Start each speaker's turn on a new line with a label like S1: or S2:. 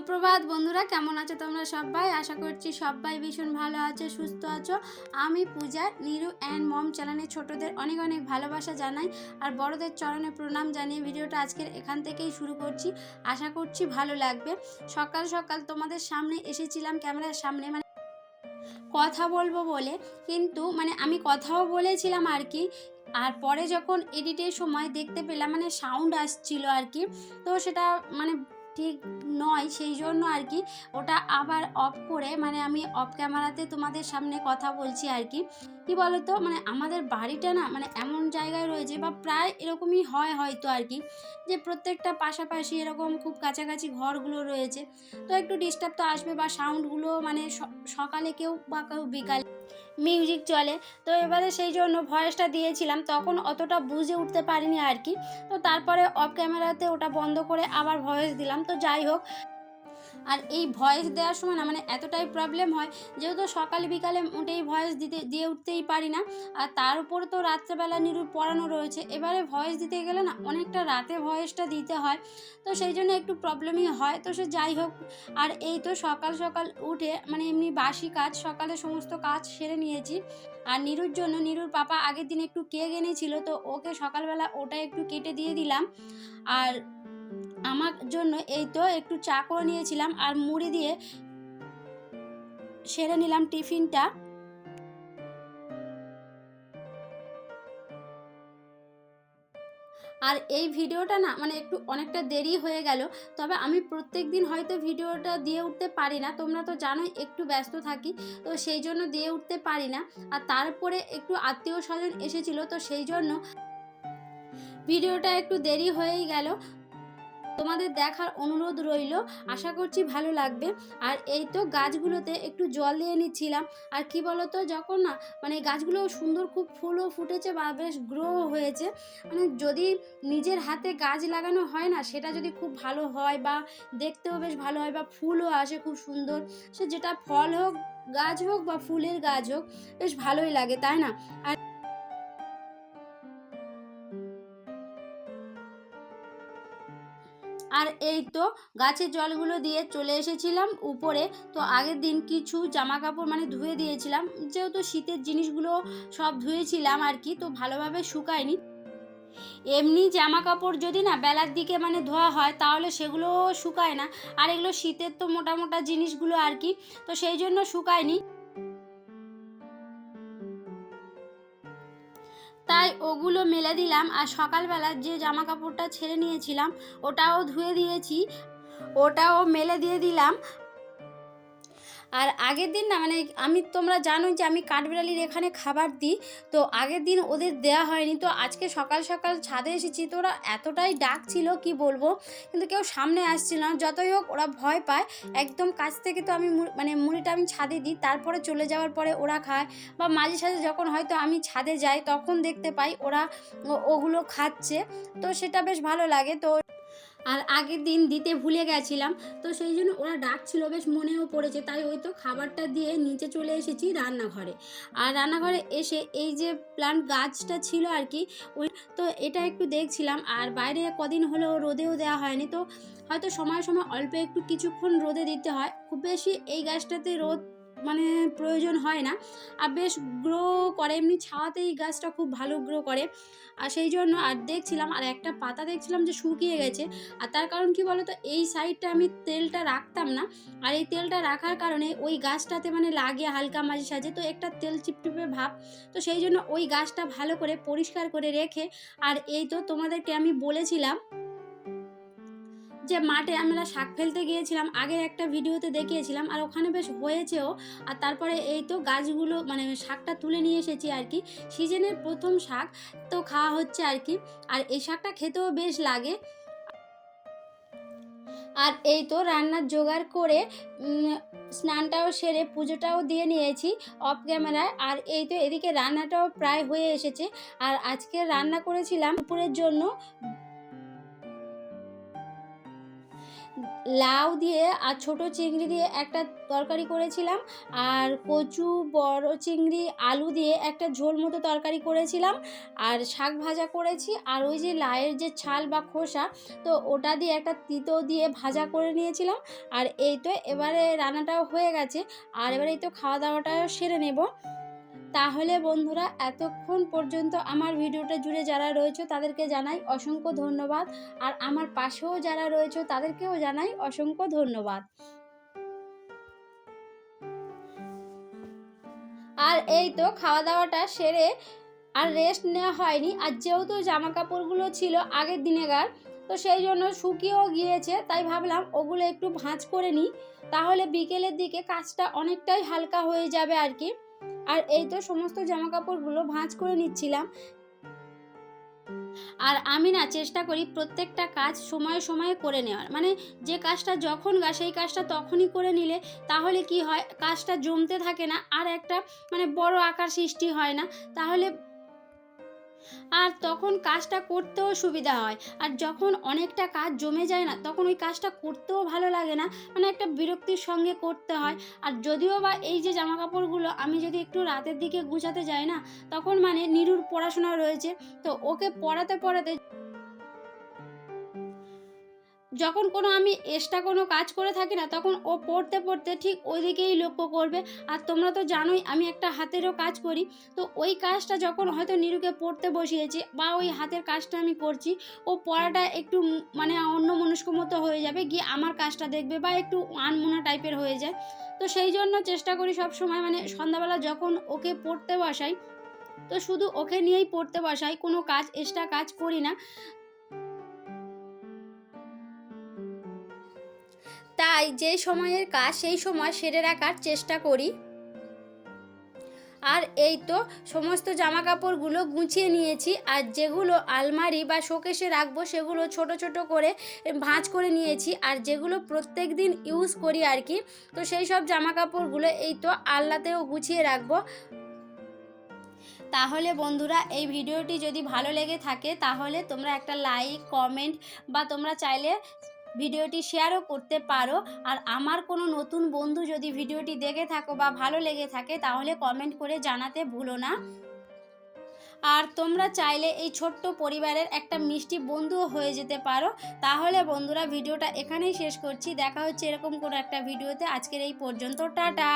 S1: সুপ্রভাত বন্ধুরা, কেমন আছো তোমরা সবাই? আশা করছি সবাই ভীষণ ভালো আছো, সুস্থ আছো। আমি পূজা, নিরু অ্যান্ড মম চ্যানেলে ছোটদের অনেক অনেক ভালোবাসা জানাই আর বড়দের চরণে প্রণাম জানিয়ে ভিডিওটা আজকের এখান থেকেই শুরু করছি। আশা করছি ভালো লাগবে। সকাল সকাল তোমাদের সামনে এসেছিলাম ক্যামেরার সামনে, কথা বলবো বলে, কিন্তু আমি কথাও বলেছিলাম আর কি। আর পরে যখন এডিটের সময় দেখতে পেলাম সাউন্ড আসছিল আর কি, তো সেটা ঠিক নয়, সেই জন্য আর কি ওটা আবার অফ করে আমি অফ ক্যামেরাতে তোমাদের সামনে কথা বলছি আর কি। কি বলো তো, আমাদের বাড়িটা না এমন জায়গায় রয়েছে, বা প্রায় এরকমই হয় হয়তো আর কি, যে প্রত্যেকটা পাশাপাশি এরকম খুব কাছাকাছি ঘরগুলো রয়েছে। তো একটু ডিস্টার্ব তো আসবে, বা সাউন্ডগুলো সকালে কেউ বা কেউ বিকালে মিউজিক চলে। তো এবারে সেই জন্য ভয়েসটা দিয়েছিলাম, তখন অতটা বুঝে উঠতে পারিনি আর কি। তো তারপরে অফ ক্যামেরাতে ওটা বন্ধ করে আবার ভয়েস দিলাম। তো যাই হোক, আর এই ভয়েস দেওয়ার সময় এতটাই প্রবলেম হয়, যেহেতু সকালে বিকালে মোটেই ভয়েস দিয়ে উঠতেই পারি না। আর তার উপর তো রাত্রেবেলা নিরুর পড়ানো রয়েছে, এবারে ভয়েস দিতে গেলে অনেকটা রাতে ভয়েসটা দিতে হয়। তো সেই জন্য একটু প্রবলেমই হয়। তো সে যাই হোক, আর এই তো সকাল সকাল উঠে এমনি বাসি কাজ, সকালে সমস্ত কাজ সেরে নিয়েছি। আর নিরুর জন্য নিরুর পাপা আগের দিন একটু কেক এনেছিল, তো ওকে সকালবেলা ওটা একটু কেটে দিয়ে দিলাম। আর আমার জন্য এই তো একটু চা করে নিয়েছিলাম, আর মুড়ি দিয়ে সেরে নিলাম টিফিনটা। আর এই ভিডিওটা না একটু অনেকটা দেরি হয়ে গেল, তবে আমি প্রত্যেক দিন হয়তো ভিডিওটা দিয়ে উঠতে পারি না, তোমরা তো জানোই একটু ব্যস্ত থাকি, তো সেই জন্য দিয়ে উঠতে পারি না। আর তারপরে একটু আত্মীয় স্বজন এসেছিল, তো সেই জন্য ভিডিওটা একটু দেরি হয়েই গেল। তোমাদের দেখার অনুরোধ রইল, আশা করছি ভালো লাগবে। আর এই তো গাছগুলোতে একটু জল দিয়ে নিচ্ছিলাম। আর কি বলো তো, যখন না গাছগুলো সুন্দর খুব ফুলও ফুটেছে, বা বেশ গ্রো হয়েছে, যদি নিজের হাতে গাছ লাগানো হয় না, সেটা যদি খুব ভালো হয়, বা দেখতেও বেশ ভালো হয়, বা ফুলও আসে খুব সুন্দর, সে যেটা ফল হোক, গাছ হোক বা ফুলের গাছ হোক, বেশ ভালোই লাগে, তাই না? আর এই তো গাছের জলগুলো দিয়ে চলে এসেছিলাম উপরে। তো আগের দিন কিছু জামা কাপড় ধুয়ে দিয়েছিলাম, যেহেতু শীতের জিনিসগুলো সব ধুয়েছিলাম আর কি, তো ভালোভাবে শুকায়নি। এমনি জামা কাপড় যদি না বেলার দিকে ধোয়া হয়, তাহলে সেগুলো শুকায় না। আর এগুলো শীতের তো মোটা মোটা জিনিসগুলো আর কি, তো সেই জন্য শুকায়নি। তাই ওগুলো মেলে দিলাম। আর সকালবেলা যে জামা কাপড়টা ছেড়ে নিয়েছিলাম, ওটাও ধুয়ে দিয়েছি, ওটাও মেলে দিয়ে দিলাম। আর আগের দিন না তোমরা জানো যে আমি কাঠবিড়ালির এখানে খাবার দিই, তো আগের দিন ওদের দেয়া হয়নি। তো আজকে সকাল সকাল ছাদে এসেছি, তো ওরা এতটাই ডাকছিল কি বলবো, কিন্তু কেউ সামনে আসছিল না। যতই হোক ওরা ভয় পায়। একদম কাছ থেকে তো আমি মুড়িটা আমি ছাদে দিই, তারপরে চলে যাওয়ার পরে ওরা খায়। বা মাঝে সাঝে যখন হয়তো আমি ছাদে যাই, তখন দেখতে পাই ওরা ওগুলো খাচ্ছে, তো সেটা বেশ ভালো লাগে। তো আর আগের দিন দিতে ভুলে গেছিলাম, তো সেই জন্য ওরা ডাকছিল, বেশ মনেও পড়েছে। তাই ওই তো খাবারটা দিয়ে নিচে চলে এসেছি রান্নাঘরে। আর রান্নাঘরে এসে এই যে প্লান্ট গাছটা ছিল আর কি, ওই তো এটা একটু দেখছিলাম। আর বাইরে কদিন হলো রোদেও দেওয়া হয়নি, তো হয়তো সময় সময় অল্প একটু কিছুক্ষণ রোদে দিতে হয়, খুব বেশি এই গাছটাতে রোদ প্রয়োজন হয় না। আর বেশ গ্রো করে, এমনি ছাওয়াতেই গাছটা খুব ভালো গ্রো করে। আর সেই জন্য আর দেখছিলাম, আর একটা পাতা দেখছিলাম যে শুকিয়ে গেছে। আর তার কারণ কি বলতো, এই সাইডটা আমি তেলটা রাখতাম না, আর এই তেলটা রাখার কারণে ওই গাছটাতে লাগে হালকা মাঝে সাঝে, তো একটা তেল চিপচিপে ভাব। তো সেই জন্য ওই গাছটা ভালো করে পরিষ্কার করে রেখে, আর এই তো তোমাদেরকে আমি বলেছিলাম যে মাঠে আমরা শাক ফেলতে গিয়েছিলাম, আগের একটা ভিডিওতে দেখিয়েছিলাম, আর ওখানে বেশ হয়েছেও। আর তারপরে এই তো গাছগুলো শাকটা তুলে নিয়ে এসেছি আর কি, সিজনের প্রথম শাক, তো খাওয়া হচ্ছে আর কি। আর এই শাকটা খেতেও বেশ লাগে। আর এই তো রান্নার জোগাড় করে স্নানটাও সেরে পুজোটাও দিয়ে নিয়েছি অফ ক্যামেরায়। আর এই তো এদিকে রান্নাটাও প্রায় হয়ে এসেছে। আর আজকে রান্না করেছিলাম দুপুরের জন্য লাউ দিয়ে আর ছোট চিংড়ি দিয়ে একটা তরকারি করেছিলাম, আর কচু, বড় চিংড়ি, আলু দিয়ে একটা ঝোল মতো তরকারি করেছিলাম, আর শাক ভাজা করেছি, আর ওই যে লাউয়ের যে ছাল বা খোসা, তো ওটা দিয়ে একটা তিতো দিয়ে ভাজা করে নিয়েছিলাম। আর এই তো এবারে রান্নাটাও হয়ে গেছে, আর এবারে এই তো খাওয়া দাওয়াটাও সেরে নেব। তাহলে বন্ধুরা, এতক্ষণ পর্যন্ত আমার ভিডিওটা জুড়ে যারা রয়েছে তাদেরকে জানাই অসংখ্য ধন্যবাদ, আর আমার পাশেও যারা রয়েছে তাদেরকেও জানাই অসংখ্য ধন্যবাদ। আর এই তো খাওয়া দাওয়াটা সেরে আর রেস্ট নেওয়া হয়নি, আর যেহেতু জামা কাপড়গুলো ছিল আগের দিনেকার, তো সেই জন্য শুকিয়েও গিয়েছে, তাই ভাবলাম ওগুলো একটু ভাঁজ করে নিই, তাহলে বিকেলের দিকে কাজটা অনেকটাই হালকা হয়ে যাবে আর কি। আর এই তো সমস্ত জামা কাপড়গুলো ভাঁজ করে নিচ্ছিলাম। আর আমি না চেষ্টা করি প্রত্যেকটা কাজ সময়ে সময়ে করে নেওয়ার, মানে যে কাজটা যখন সেই কাজটা তখনই করে নিলে তাহলে কি হয়, কাজটা জমতে থাকে না, আর একটা মানে বড় আকার সৃষ্টি হয় না, তাহলে আর তখন কাজটা করতেও সুবিধা হয়। আর যখন অনেকটা কাজ জমে যায় না, তখন ওই কাজটা করতেও ভালো লাগে না, মানে একটা বিরক্তির সঙ্গে করতে হয়। আর যদিও বা এই যে জামা কাপড়গুলো আমি যদি একটু রাতের দিকে গুছাতে যাই না, তখন মানে নিরুর পড়াশোনা রয়েছে, তো ওকে পড়াতে পড়াতে যখন কোনো আমি এক্সট্রা কোনো কাজ করে থাকি না, তখন ও পড়তে পড়তে ঠিক ওই দিকেই লক্ষ্য করবে। আর তোমরা তো জানোই আমি একটা হাতেরও কাজ করি, তো ওই কাজটা যখন হয়তো নিরুকে পড়তে বসিয়েছি বা ওই হাতের কাজটা আমি করছি, ও পড়াটা একটু মানে অন্যমনস্ক মতো হয়ে যাবে, গিয়ে আমার কাজটা দেখবে বা একটু আনমনা টাইপের হয়ে যায়। তো সেই জন্য চেষ্টা করি সব সময়, মানে সন্ধ্যাবেলা যখন ওকে পড়তে বসাই, তো শুধু ওকে নিয়েই পড়তে বসাই, কোনো কাজ এক্সট্রা কাজ করি না। তাই যেই সময়ের কাজ সেই সময় সেরে রাখার চেষ্টা করি। আর এই তো সমস্ত জামা কাপড়গুলো গুছিয়ে নিয়েছি, আর যেগুলো আলমারি বা শোকেসে রাখবো সেগুলো ছোট ছোট করে ভাঁজ করে নিয়েছি, আর যেগুলো প্রত্যেক দিন ইউজ করি আর কি, তো সেই সব জামা কাপড়গুলো এই তো আলনাতেও গুছিয়ে রাখবো। তাহলে বন্ধুরা, এই ভিডিওটি যদি ভালো লেগে থাকে তাহলে তোমরা একটা লাইক, কমেন্ট, বা তোমরা চাইলে ভিডিওটি শেয়ারও করতে পারো। আর আমার কোনো নতুন বন্ধু যদি ভিডিওটি দেখে থাকো বা ভালো লেগে থাকে তাহলে কমেন্ট করে জানাতে ভুলো না। আর তোমরা চাইলে এই ছোট্ট পরিবারের একটা মিষ্টি বন্ধুও হয়ে যেতে পারো। তাহলে বন্ধুরা, ভিডিওটা এখানেই শেষ করছি, দেখা হচ্ছে এরকম কোনো একটা ভিডিওতে। আজকের এই পর্যন্ত, টাটা।